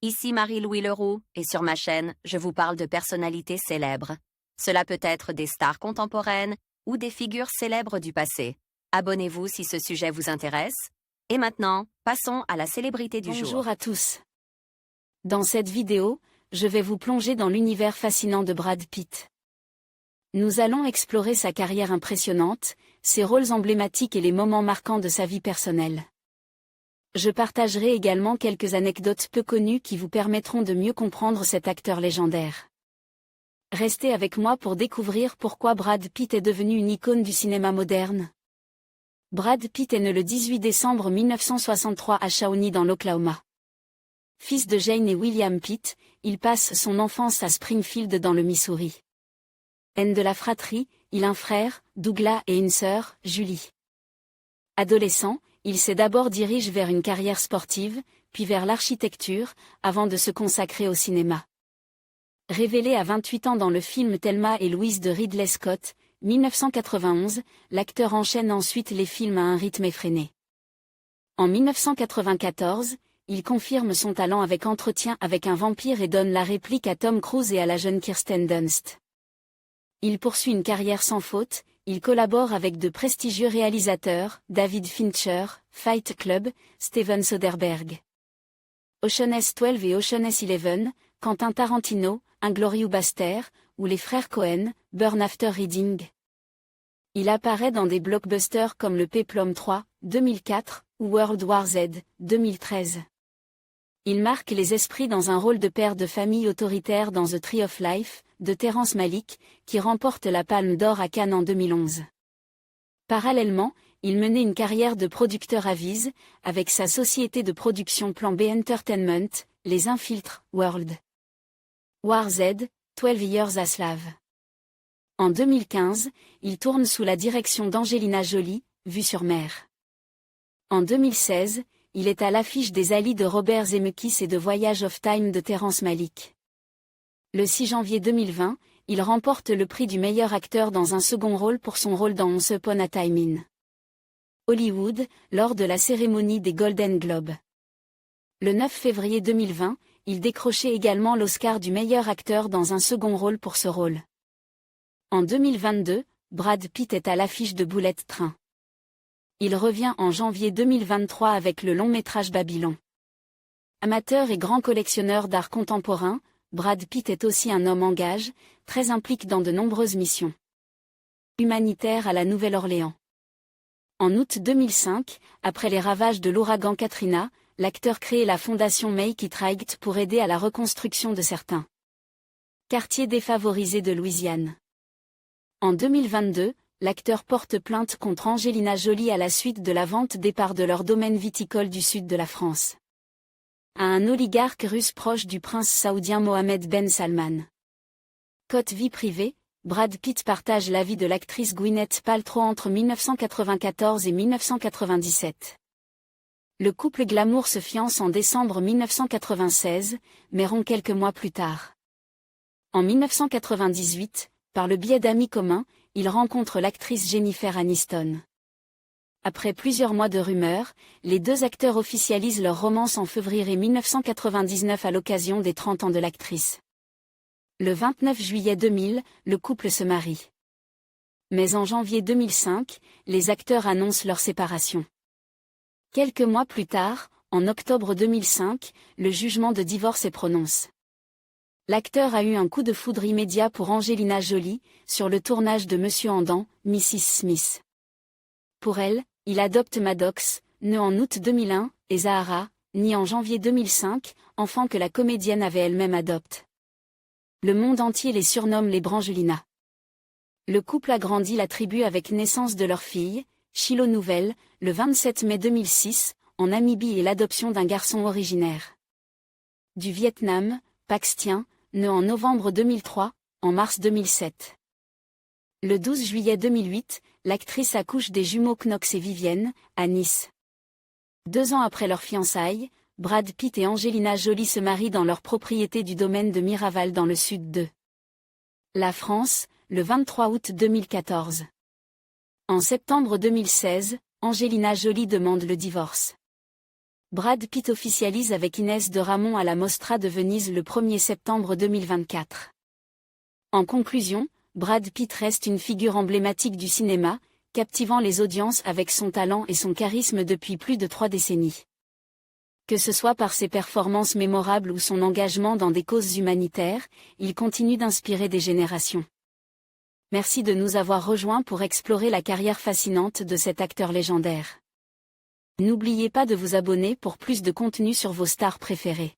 Ici Marie-Louis Leroux, et sur ma chaîne, je vous parle de personnalités célèbres. Cela peut être des stars contemporaines ou des figures célèbres du passé. Abonnez-vous si ce sujet vous intéresse. Et maintenant, passons à la célébrité du jour. Bonjour à tous. Dans cette vidéo, je vais vous plonger dans l'univers fascinant de Brad Pitt. Nous allons explorer sa carrière impressionnante, ses rôles emblématiques et les moments marquants de sa vie personnelle. Je partagerai également quelques anecdotes peu connues qui vous permettront de mieux comprendre cet acteur légendaire. Restez avec moi pour découvrir pourquoi Brad Pitt est devenu une icône du cinéma moderne. Brad Pitt est né le 18 décembre 1963 à Shawnee dans l'Oklahoma. Fils de Jane et William Pitt, il passe son enfance à Springfield dans le Missouri. Aîné de la fratrie, il a un frère, Douglas, et une sœur, Julie. Adolescent, il s'est d'abord dirigé vers une carrière sportive, puis vers l'architecture, avant de se consacrer au cinéma. Révélé à 28 ans dans le film Thelma et Louise de Ridley Scott, 1991, l'acteur enchaîne ensuite les films à un rythme effréné. En 1994, il confirme son talent avec Entretien avec un vampire et donne la réplique à Tom Cruise et à la jeune Kirsten Dunst. Il poursuit une carrière sans faute, il collabore avec de prestigieux réalisateurs, David Fincher, Fight Club, Steven Soderbergh, Ocean's 12 et Ocean's 11, Quentin Tarantino, Inglourious Basterds, ou les frères Coen, Burn After Reading. Il apparaît dans des blockbusters comme le Péplum 3, 2004, ou World War Z, 2013. Il marque les esprits dans un rôle de père de famille autoritaire dans The Tree of Life, de Terrence Malick, qui remporte la Palme d'Or à Cannes en 2011. Parallèlement, il menait une carrière de producteur à Viz, avec sa société de production Plan B Entertainment, Les Infiltres, World War Z, 12 Years a Slave. En 2015, il tourne sous la direction d'Angelina Jolie, Vue sur mer. En 2016, il est à l'affiche des Ali de Robert Zemeckis et de Voyage of Time de Terrence Malick. Le 6 janvier 2020, il remporte le prix du meilleur acteur dans un second rôle pour son rôle dans Once Upon a Time in Hollywood, lors de la cérémonie des Golden Globes. Le 9 février 2020, il décrochait également l'Oscar du meilleur acteur dans un second rôle pour ce rôle. En 2022, Brad Pitt est à l'affiche de Bullet Train. Il revient en janvier 2023 avec le long-métrage Babylon. Amateur et grand collectionneur d'art contemporain, Brad Pitt est aussi un homme en gage, très impliqué dans de nombreuses missions humanitaires à la Nouvelle-Orléans. En août 2005, après les ravages de l'ouragan Katrina, l'acteur crée la fondation Make It Right pour aider à la reconstruction de certains quartiers défavorisés de Louisiane. En 2022, l'acteur porte plainte contre Angelina Jolie à la suite de la vente des parts de leur domaine viticole du sud de la France à un oligarque russe proche du prince saoudien Mohammed Ben Salman. Côté vie privée, Brad Pitt partage la vie de l'actrice Gwyneth Paltrow entre 1994 et 1997. Le couple glamour se fiance en décembre 1996, mais rompt quelques mois plus tard. En 1998, par le biais d'amis communs, il rencontre l'actrice Jennifer Aniston. Après plusieurs mois de rumeurs, les deux acteurs officialisent leur romance en février 1999 à l'occasion des 30 ans de l'actrice. Le 29 juillet 2000, le couple se marie. Mais en janvier 2005, les acteurs annoncent leur séparation. Quelques mois plus tard, en octobre 2005, le jugement de divorce est prononcé. L'acteur a eu un coup de foudre immédiat pour Angelina Jolie, sur le tournage de Monsieur Andan, Mrs. Smith. Pour elle, il adopte Maddox, née en août 2001, et Zahara, née en janvier 2005, enfant que la comédienne avait elle-même adopté. Le monde entier les surnomme les Brangelina. Le couple a grandi la tribu avec naissance de leur fille, Shiloh Nouvelle, le 27 mai 2006, en Namibie et l'adoption d'un garçon originaire du Vietnam, Pax Tien, né en novembre 2003, en mars 2007. Le 12 juillet 2008, l'actrice accouche des jumeaux Knox et Vivienne, à Nice. 2 ans après leur fiançailles, Brad Pitt et Angelina Jolie se marient dans leur propriété du domaine de Miraval dans le sud de la France, le 23 août 2014. En septembre 2016, Angelina Jolie demande le divorce. Brad Pitt officialise avec Inès de Ramon à la Mostra de Venise le 1er septembre 2024. En conclusion, Brad Pitt reste une figure emblématique du cinéma, captivant les audiences avec son talent et son charisme depuis plus de 3 décennies. Que ce soit par ses performances mémorables ou son engagement dans des causes humanitaires, il continue d'inspirer des générations. Merci de nous avoir rejoints pour explorer la carrière fascinante de cet acteur légendaire. N'oubliez pas de vous abonner pour plus de contenu sur vos stars préférées.